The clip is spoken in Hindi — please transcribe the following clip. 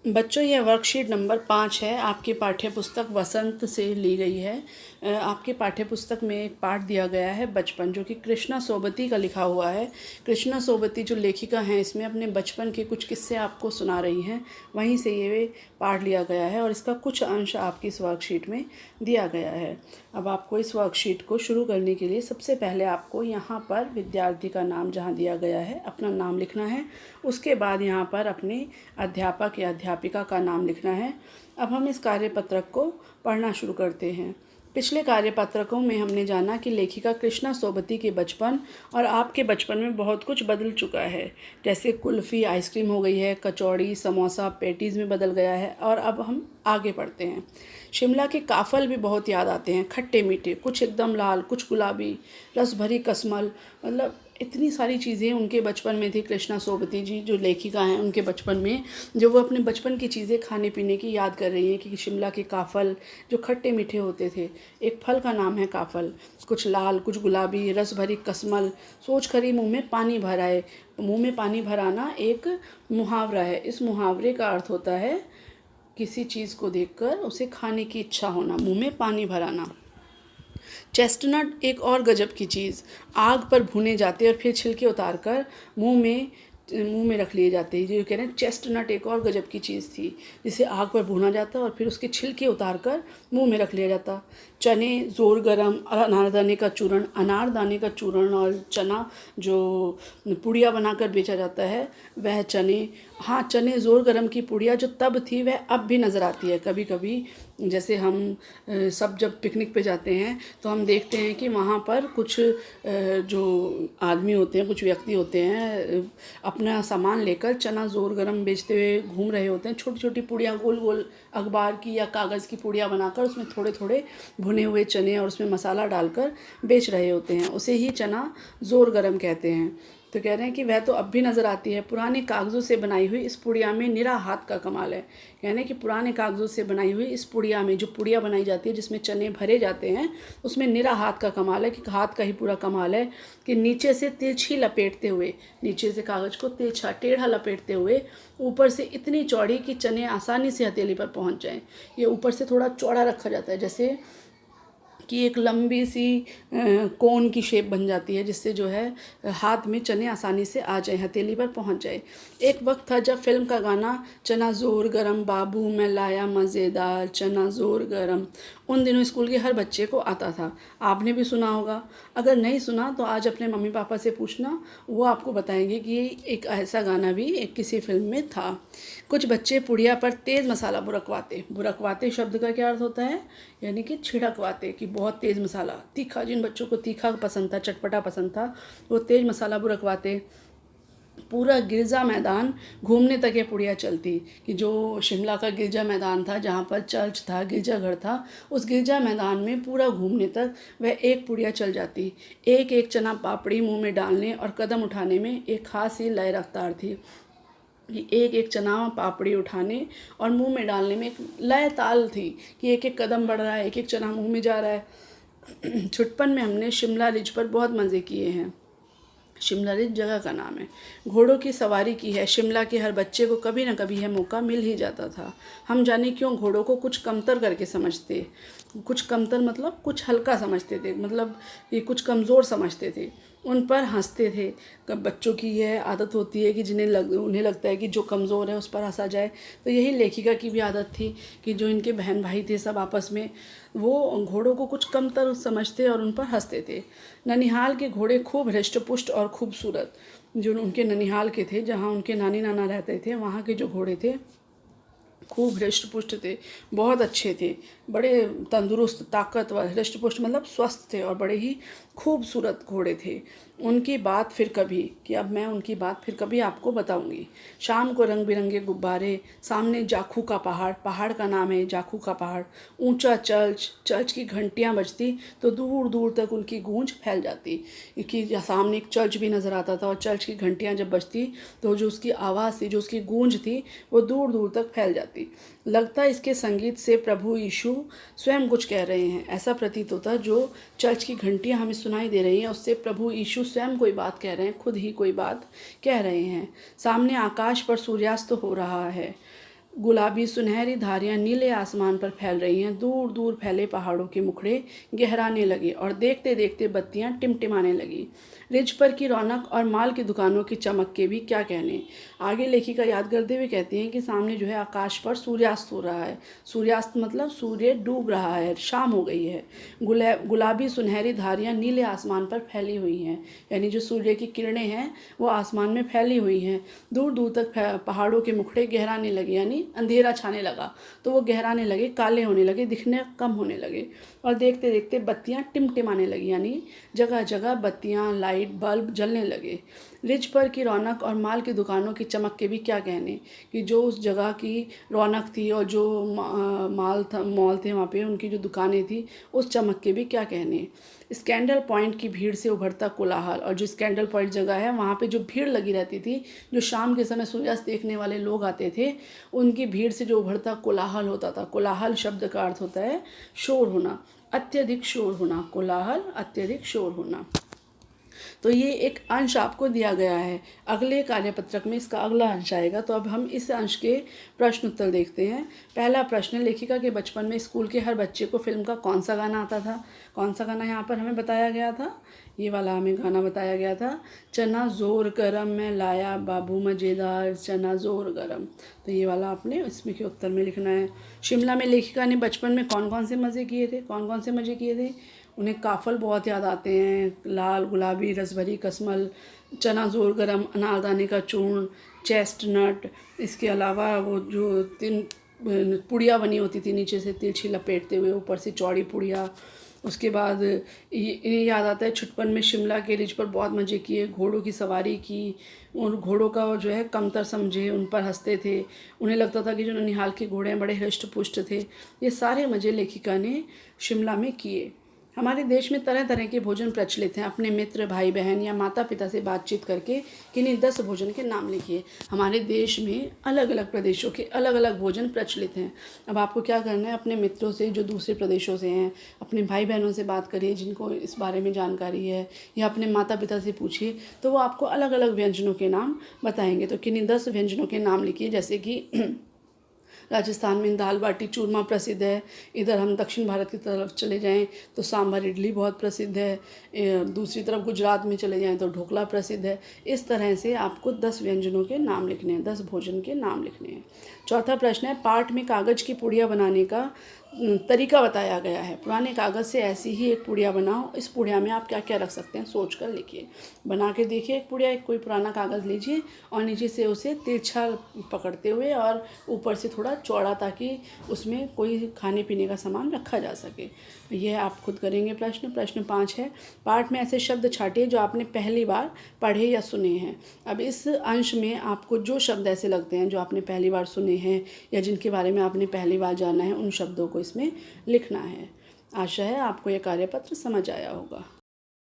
बच्चों, यह वर्कशीट नंबर 5 है। आपकी पाठ्य पुस्तक वसंत से ली गई है। आपके पाठ्य पुस्तक में एक पाठ दिया गया है बचपन, जो कि कृष्णा सोबती का लिखा हुआ है। कृष्णा सोबती जो लेखिका हैं, इसमें अपने बचपन के कुछ किस्से आपको सुना रही हैं। वहीं से ये पाठ लिया गया है और इसका कुछ अंश आपकी इस वर्कशीट में दिया गया है। अब आपको इस वर्कशीट को शुरू करने के लिए सबसे पहले आपको यहाँ पर विद्यार्थी का नाम जहाँ दिया गया है अपना नाम लिखना है। उसके बाद यहाँ पर अपने अध्यापक या अध्यापिका का नाम लिखना है। अब हम इस कार्यपत्रक को पढ़ना शुरू करते हैं। पिछले कार्यपत्रकों में हमने जाना कि लेखिका कृष्णा सोबती के बचपन और आपके बचपन में बहुत कुछ बदल चुका है। जैसे कुल्फ़ी आइसक्रीम हो गई है, कचौड़ी समोसा पैटीज़ में बदल गया है। और अब हम आगे पढ़ते हैं। शिमला के काफ़ल भी बहुत याद आते हैं, खट्टे मीठे, कुछ एकदम लाल, कुछ गुलाबी, रस भरी कसमल। मतलब इतनी सारी चीज़ें उनके बचपन में थी। कृष्णा सोबती जी जो लेखिका हैं, उनके बचपन में जो वो अपने बचपन की चीज़ें खाने पीने की याद कर रही हैं कि शिमला के काफ़ल जो खट्टे मीठे होते थे। एक फल का नाम है काफ़ल, कुछ लाल कुछ गुलाबी, रस भरी कसमल, सोच खरी मुँह में पानी भर आए। मुँह में पानी भर आना एक मुहावरा है। इस मुहावरे का अर्थ होता है किसी चीज़ को देखकर उसे खाने की इच्छा होना, मुँह में पानी भर आना। चेस्टनट एक और गजब की चीज़, आग पर भुने जाते और फिर छिलके उतार कर मुंह में रख लिए जाते हैं। जो कह रहे हैं चेस्टनट एक और गजब की चीज़ थी, जिसे आग पर भुना जाता और फिर उसके छिलके उतार कर मुँह में रख लिया जाता। चने ज़ोर गरम, अनारदाने का चूरण और चना जो पुड़िया बनाकर बेचा जाता है वह चने। हाँ, चने ज़ोर गरम की पुड़िया जो तब थी वह अब भी नज़र आती है कभी कभी। जैसे हम सब जब पिकनिक पे जाते हैं तो हम देखते हैं कि वहाँ पर कुछ जो आदमी होते हैं, कुछ व्यक्ति होते हैं, अपना सामान लेकर चना ज़ोर गरम बेचते हुए घूम रहे होते हैं। छोटी छोटी पुड़िया गोल गोल अखबार की या कागज़ की पुड़िया बनाकर उसमें थोड़े थोड़े भुने हुए चने और उसमें मसाला डालकर बेच रहे होते हैं। उसे ही चना ज़ोर गरम कहते हैं। तो कह रहे हैं कि वह तो अब भी नज़र आती है। पुराने कागज़ों से बनाई हुई इस पुड़िया में निरा हाथ का कमाल है। यानी कि पुराने कागज़ों से बनाई हुई इस पुड़िया में, जो पुड़िया बनाई जाती है जिसमें चने भरे जाते हैं, उसमें निरा हाथ का कमाल है। कि हाथ का ही पूरा कमाल है कि नीचे से तिरछी लपेटते हुए, नीचे से कागज़ को तिरछा टेढ़ा लपेटते हुए ऊपर से इतनी चौड़ी कि चने आसानी से हथेली पर पहुंच जाएं। ये ऊपर से थोड़ा चौड़ा रखा जाता है, जैसे कि एक लंबी सी कोन की शेप बन जाती है, जिससे जो है हाथ में चने आसानी से आ जाए, हथेली पर पहुंच जाए। एक वक्त था जब फिल्म का गाना चना ज़ोर गरम बाबू मैं लाया मज़ेदार चना ज़ोर गरम उन दिनों स्कूल के हर बच्चे को आता था। आपने भी सुना होगा। अगर नहीं सुना तो आज अपने मम्मी पापा से पूछना, वो आपको बताएंगे कि एक ऐसा गाना भी एक किसी फिल्म में था। कुछ बच्चे पुड़िया पर तेज़ मसाला बुरकवाते। बुरकवाते शब्द का क्या अर्थ होता है? यानी कि छिड़कवाते, कि बहुत तेज़ मसाला तीखा। जिन बच्चों को तीखा पसंद था, चटपटा पसंद था, वो तेज़ मसाला बुरकवाते। पूरा गिरजा मैदान घूमने तक ये पुड़िया चलती। कि जो शिमला का गिरजा मैदान था, जहाँ पर चर्च था, गिरजाघर था, उस गिरजा मैदान में पूरा घूमने तक वह एक पुड़िया चल जाती। एक एक चना पापड़ी मुंह में डालने और कदम उठाने में एक खास ही लय रफ्तार थी। कि एक एक चना पापड़ी उठाने और मुंह में डालने में एक लय ताल थी कि एक एक कदम बढ़ रहा है, एक एक चना मुंह में जा रहा है। छुटपन में हमने शिमला रिज पर बहुत मज़े किए हैं। शिमला रिज जगह का नाम है। घोड़ों की सवारी की है। शिमला के हर बच्चे को कभी ना कभी यह मौका मिल ही जाता था। हम जाने क्यों घोड़ों को कुछ कमतर करके समझते। कुछ कमतर मतलब कुछ हल्का समझते थे, मतलब ये कुछ कमज़ोर समझते थे, उन पर हंसते थे। बच्चों की यह आदत होती है कि उन्हें लगता है कि जो कमज़ोर है उस पर हंसा जाए। तो यही लेखिका की भी आदत थी कि जो इनके बहन भाई थे सब आपस में वो घोड़ों को कुछ कमतर समझते और उन पर हंसते थे। ननिहाल के घोड़े खूब हृष्ट-पुष्ट और खूबसूरत। जो उनके ननिहाल के थे, जहाँ उनके नानी नाना रहते थे, वहाँ के जो घोड़े थे खूब हृष्ट पुष्ट थे, बहुत अच्छे थे, बड़े तंदुरुस्त ताकतवर। हृष्ट पुष्ट मतलब स्वस्थ थे और बड़े ही खूबसूरत घोड़े थे। उनकी बात फिर कभी, कि अब मैं उनकी बात फिर कभी आपको बताऊंगी। शाम को रंग बिरंगे गुब्बारे, सामने जाखू का पहाड़, पहाड़ का नाम है जाखू का पहाड़, ऊंचा चर्च, चर्च की घंटियां बजती तो दूर दूर तक उनकी गूंज फैल जाती। कि सामने एक चर्च भी नज़र आता था और चर्च की घंटियां जब बजती तो जो उसकी आवाज़ थी, जो उसकी गूंज थी, वो दूर दूर तक फैल जाती। लगता है इसके संगीत से प्रभु यीशु स्वयं कुछ कह रहे हैं। ऐसा प्रतीत होता है जो चर्च की घंटियां हमें सुनाई दे रही हैं, उससे प्रभु यीशु स्वयं कोई बात कह रहे हैं, खुद ही कोई बात कह रहे हैं। सामने आकाश पर सूर्यास्त हो रहा है। गुलाबी सुनहरी धारियां नीले आसमान पर फैल रही हैं। दूर दूर फैले पहाड़ों के मुखड़े गहराने लगे और देखते देखते बत्तियां टिमटिमाने लगी। रिज पर की रौनक और माल की दुकानों की चमक के भी क्या कहने। आगे लेखिका याद करते हुए कहती हैं कि सामने जो है आकाश पर सूर्यास्त हो रहा है। सूर्यास्त मतलब सूर्य डूब रहा है, शाम हो गई है। गुलाबी सुनहरी धारियां नीले आसमान पर फैली हुई हैं, यानी जो सूर्य की किरणें हैं वो आसमान में फैली हुई हैं। दूर दूर तक पहाड़ों के मुखड़े गहराने लगे, यानी अंधेरा छाने लगा तो वो गहराने लगे, काले होने लगे, दिखने कम होने लगे। और देखते देखते बत्तियां टिमटिमाने लगी, यानी जगह जगह बत्तियां, लाइट, बल्ब जलने लगे। रिज पर की रौनक और माल की दुकानों की चमक के भी क्या कहने, कि जो उस जगह की रौनक थी और जो मॉल थे वहाँ पे, उनकी जो दुकानें थी, उस चमक के भी क्या कहने। स्कैंडल पॉइंट की भीड़ से उभरता कोलाहल, और जो स्कैंडल पॉइंट जगह है वहाँ पे जो भीड़ लगी रहती थी, जो शाम के समय सूर्यास्त देखने वाले लोग आते थे, उनकी भीड़ से जो उभरता कोलाहल होता था। कोलाहल शब्द का अर्थ होता है शोर होना, अत्यधिक शोर होना। कोलाहल अत्यधिक शोर होना। तो ये एक अंश आपको दिया गया है। अगले कार्यपत्रक में इसका अगला अंश आएगा। तो अब हम इस अंश के प्रश्न उत्तर देखते हैं। पहला प्रश्न, लेखिका के बचपन में स्कूल के हर बच्चे को फिल्म का कौन सा गाना आता था। कौन सा गाना यहाँ पर हमें बताया गया था, ये वाला हमें गाना बताया गया था, चना ज़ोर गरम में लाया बाबू मज़ेदार चना ज़ोर गरम। तो ये वाला आपने इसमें के उत्तर में लिखना है। शिमला में लेखिका ने बचपन में कौन कौन से मज़े किए थे। कौन कौन से मज़े किए थे। उन्हें काफ़ल बहुत याद आते हैं, लाल गुलाबी रसभरी कसमल, चना ज़ोर गरम, अनारदाने का चूर्ण, चेस्टनट। इसके अलावा वो जो तीन पुड़िया बनी होती थी, नीचे से तिरछी लपेटते हुए, ऊपर से चौड़ी पुड़िया। उसके बाद इन्हें याद आता है छुटपन में शिमला के रिज पर बहुत मज़े किए, घोड़ों की सवारी की, और घोड़ों का जो है कमतर समझे, उन पर हंसते थे। उन्हें लगता था कि जो ननिहाल के घोड़े हैं बड़े हृष्ट पुष्ट थे। ये सारे मज़े लेखिका ने शिमला में किए। हमारे देश में तरह तरह के भोजन प्रचलित हैं। अपने मित्र, भाई बहन या माता पिता से बातचीत करके किन्हीं 10 भोजन के नाम लिखिए। हमारे देश में अलग अलग प्रदेशों के अलग अलग भोजन प्रचलित हैं। अब आपको क्या करना है, अपने मित्रों से जो दूसरे प्रदेशों से हैं, अपने भाई बहनों से बात करिए जिनको इस बारे में जानकारी है, या अपने माता पिता से पूछिए, तो वो आपको अलग अलग व्यंजनों के नाम बताएंगे। तो किन्हीं 10 व्यंजनों के नाम लिखिए। जैसे कि राजस्थान में दाल बाटी चूरमा प्रसिद्ध है। इधर हम दक्षिण भारत की तरफ चले जाएं तो सांभर इडली बहुत प्रसिद्ध है। दूसरी तरफ गुजरात में चले जाएं तो ढोकला प्रसिद्ध है। इस तरह से आपको 10 व्यंजनों के नाम लिखने हैं, 10 भोजन के नाम लिखने हैं। चौथा प्रश्न है, पाठ में कागज़ की पुड़िया बनाने का तरीका बताया गया है। पुराने कागज़ से ऐसी ही एक पुड़िया बनाओ। इस पुड़िया में आप क्या क्या रख सकते हैं, सोच कर लिखिए। बना के देखिए एक पुड़िया। कोई पुराना कागज़ लीजिए और नीचे से उसे तिरछा पकड़ते हुए और ऊपर से थोड़ा चौड़ा, ताकि उसमें कोई खाने पीने का सामान रखा जा सके। यह आप खुद करेंगे। प्रश्न 5 है, पाठ में ऐसे शब्द छाटिए जो आपने पहली बार पढ़े या सुने हैं। अब इस अंश में आपको जो शब्द ऐसे लगते हैं जो आपने पहली बार सुने हैं या जिनके बारे में आपने पहली बार जाना है, उन शब्दों को इसमें लिखना है। आशा है आपको यह कार्यपत्र समझ आया होगा।